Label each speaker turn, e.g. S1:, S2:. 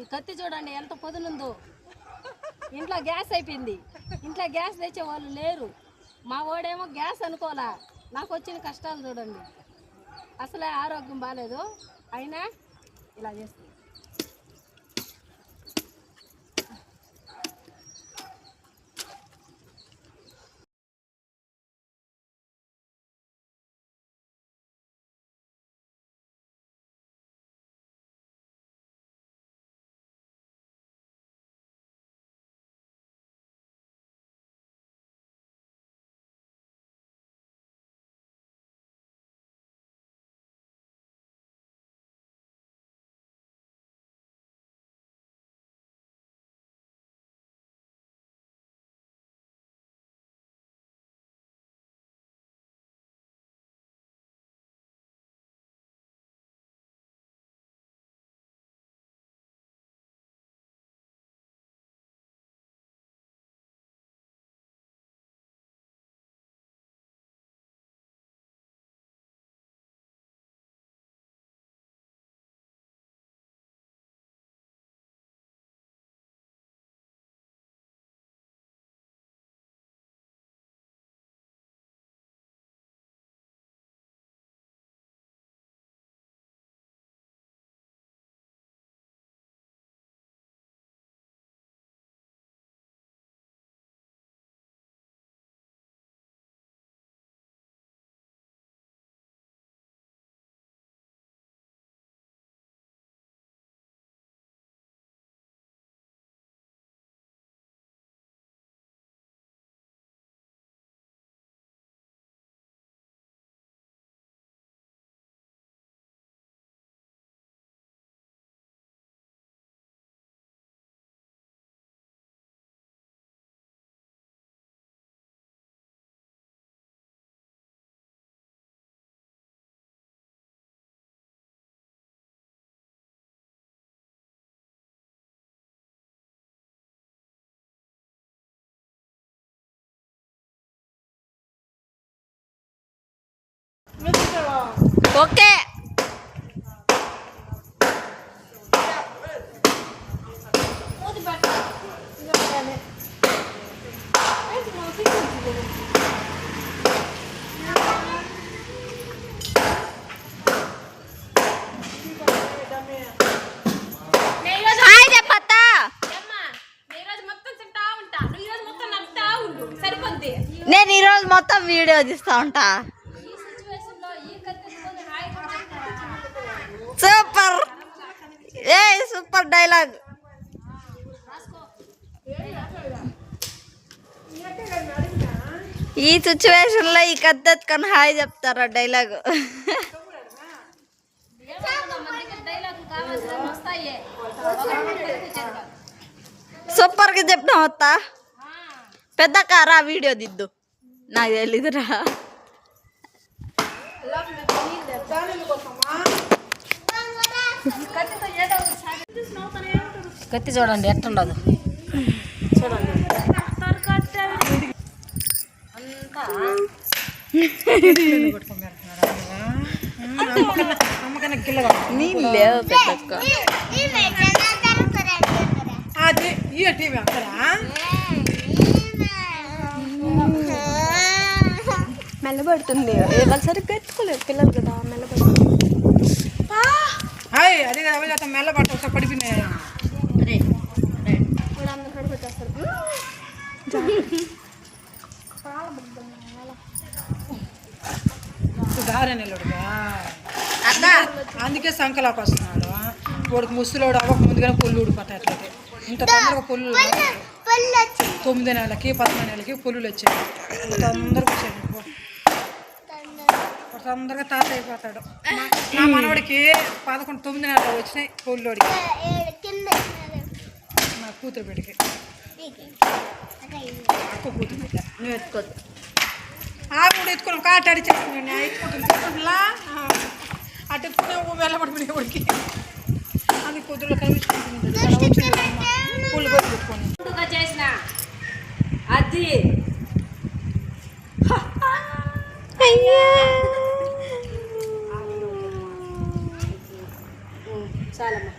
S1: ఈ కత్తి చూడండి ఎంత పొదునుందో. ఇంట్లో గ్యాస్ అయిపోయింది, ఇంట్లో గ్యాస్ తెచ్చే వాళ్ళు లేరు. మా వాడేమో గ్యాస్ అనుకోలే. నాకు వచ్చిన కష్టాలు చూడండి, అసలే ఆరోగ్యం బాగాలేదు, అయినా ఇలా చేస్తుంది.
S2: ఓకే నేను ఈరోజు మొత్తం వీడియో తీస్తా ఉంటా. సూపర్, ఏ సూపర్ డైలాగ్. ఈ సిచ్యువేషన్ లో ఈ కత్తెత్తుకొని హాయ్ చెప్తారా డైలాగ్. సూపర్ గా చెప్పిన వస్తా. పెద్ద కారా వీడియో దిద్దు, నాకు తెలీదురా.
S1: కత్తి చూడండి ఎట్టుండదు, చూడండి
S2: మెల్లబడుతుంది. వాళ్ళు సరిగ్గా ఎత్తుకోలేదు పిల్లలు కదా, మెల్లబడుతుంది.
S3: అది కదా మెల్లబట్ట పడిపోయినాయి. అందుకే సంకలాకి వస్తున్నాడు. వాడికి ముసలోడు అవ్వక ముందుగానే పొల్లు ఊడిపోతాయి. ఇంత తొందరగా పొల్లు 9 నెలలకి 10 నెలలకి పొల్లులు వచ్చాయి. తొందరగా వచ్చాయి, తొందరగా తాత అయిపోతాడు. నా మనవాడికి 9 నెలలు వచ్చినాయి పొల్లోడికి, నా కూతురు బిడ్డకి. అక్క కూతురు బిడ్డ నువ్వు ఎత్తుకోద్దు. కూడా ఎత్తుకున్నాం కాట అడిచేస్తున్నాను. ఎత్తుకుంటున్నా అటు ఎత్తుకున్నా వెళ్ళబడిపోయిన వాడికి. అది కూతురులో కనిపించుకుంటుంది. పూలు కూడా పెట్టుకోండి
S1: చేసిన అది చాలమ్మా.